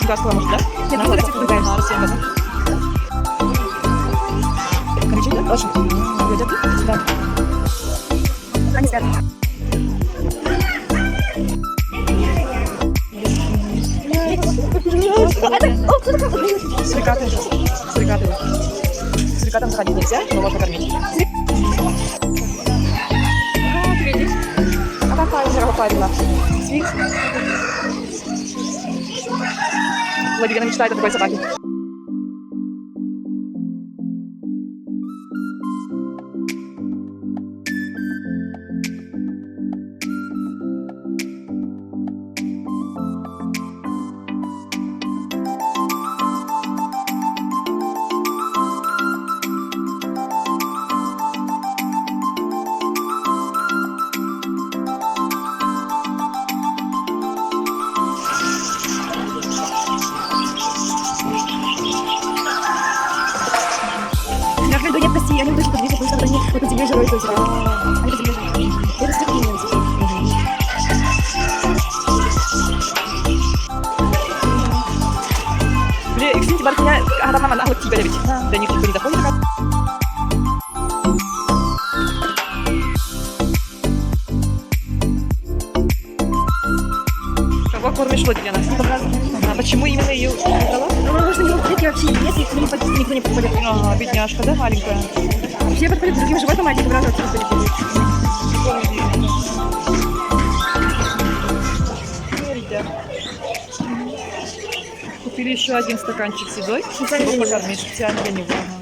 Чугасского, может, да? Нет, ну, это другая. На Россия, да? Конечный, да? Очень. Идет? Да. Они спят. Сурикаты. Сурикаты. Сурикатам заходить нельзя, но можно кормить. Видишь? А какая уже попарила? Свинкс. Владимир мечтает о такой собаке. Да нет, прости, они точно подвесят, потому что они вот по тебе жирой, то есть. Они по тебе жирой. Это степень. Блин, извините, барыня, а там мама нахуй тебя любит. До них никто не доходит. Кого кормишь Владимира? А почему именно ее выбрала? Ну, потому что не дети вообще нет, их никто не подходит. Ага, бедняжка, да, маленькая? Все подходят другим животным, а эти как раз вообще никто не подходит. Смотрите. Купили еще один стаканчик седой. Его покормить специально для него. Ага.